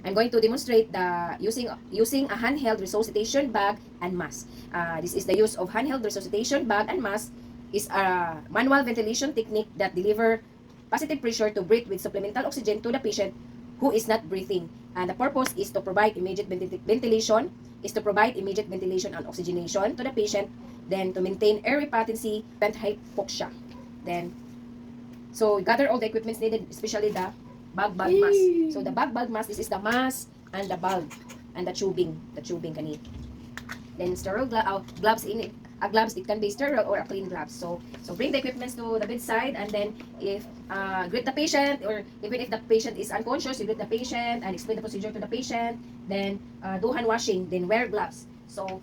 I'm going to demonstrate the using a handheld resuscitation bag and mask. This is the use of handheld resuscitation bag and mask is a manual ventilation technique that deliver positive pressure to breathe with supplemental oxygen to the patient who is not breathing. And the purpose is to provide immediate ventilation, and oxygenation to the patient, then to maintain air patency, prevent hypoxia. Then, so gather all the equipments needed, especially the bag mask. So the bag mask, this is the mask and the bulb and the tubing kani. Then sterile gloves in it. Gloves, it can be sterile or a clean gloves. So bring the equipments to the bedside, and then if greet the patient, or even if the patient is unconscious, you greet the patient and explain the procedure to the patient. Then do hand washing. Then wear gloves. So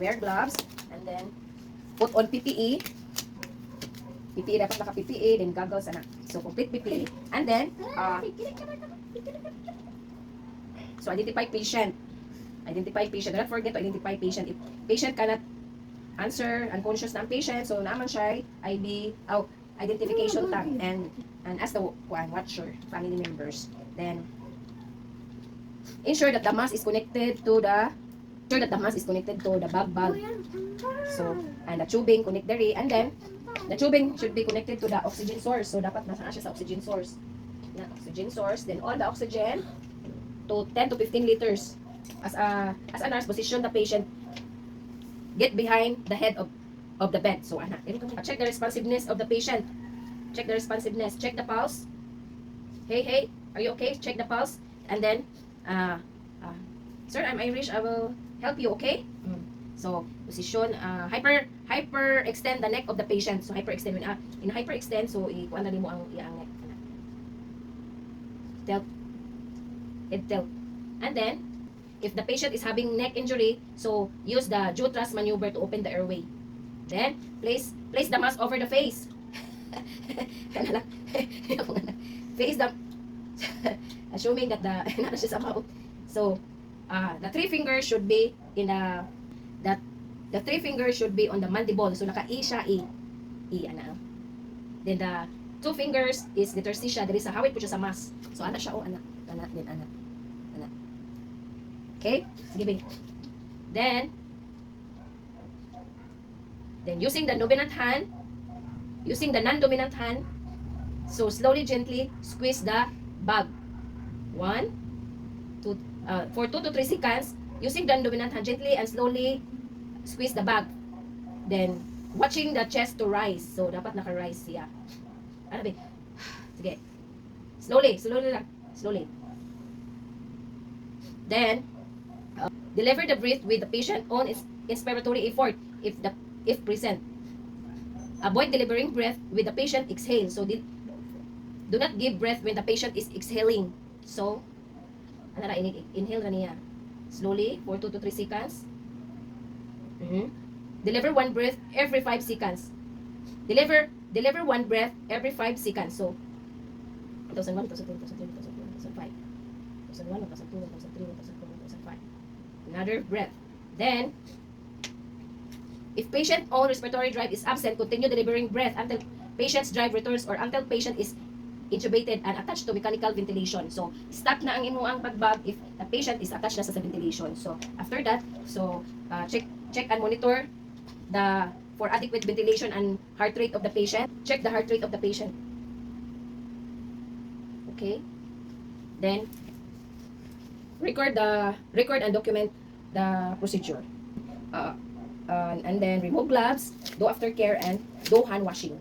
wear gloves, and then put on PPE. PPE, dapat naka PPE, then goggles, anak. So complete PPE, and then so identify patient. Do not forget to identify patient. If patient cannot answer, unconscious na ang patient, so naman siya IB, identification tag, and ask the watcher, family members. Then ensure that the mask is connected to the bag. So, and the tubing connect there, and then the tubing should be connected to the oxygen source. So dapat nasaan siya sa oxygen source. Then on the oxygen to 10 to 15 liters. As a nurse, position the patient, get behind the head of the bed. So check the responsiveness of the patient. Check the pulse. Hey, are you okay? Check the pulse. And then sir, I'm Irish, I will help you, okay? So position, hyper extend the neck of the patient. So hyper extend, in hyper extend, so ikuan na nimo ang iyang neck. Tilt. And then if the patient is having neck injury, so use the Jutras maneuver to open the airway. Then place the mask over the face. Face the assuming that so the three fingers should be in the three fingers should be on the mandible. So naka-i siya, ana. Then the two fingers is letter C siya, diri sa hawit po siya sa mask. So ana siya, ana. Okay? Sige, babe. Then using the non-dominant hand, so slowly, gently squeeze the bag. 1, 2, for 2 to 3 seconds, using the dominant hand, gently and slowly squeeze the bag. Then watching the chest to rise. So dapat naka-rise siya. Ano ba? Sige. Slowly lang. Then deliver the breath with the patient on inspiratory effort if present. Avoid delivering breath with the patient exhale. So do not give breath when the patient is exhaling. So inhale na niya. Slowly for 2 to 3 seconds. Deliver one breath every 5 seconds. Deliver one breath every 5 seconds. So 2001, 2002, 2003, 2004, 2005. 2001, 2002, 2003, 2004, 2005. Another breath. Then, if patient all respiratory drive is absent, continue delivering breath until patient's drive returns or until patient is intubated and attached to mechanical ventilation. So, stop na ang imuang pagbag if the patient is attached na sa ventilation. So, after that, so check and monitor for adequate ventilation and heart rate of the patient. Check the heart rate of the patient. Okay? Then record and document the procedure. And then remove gloves, do aftercare, and do hand washing.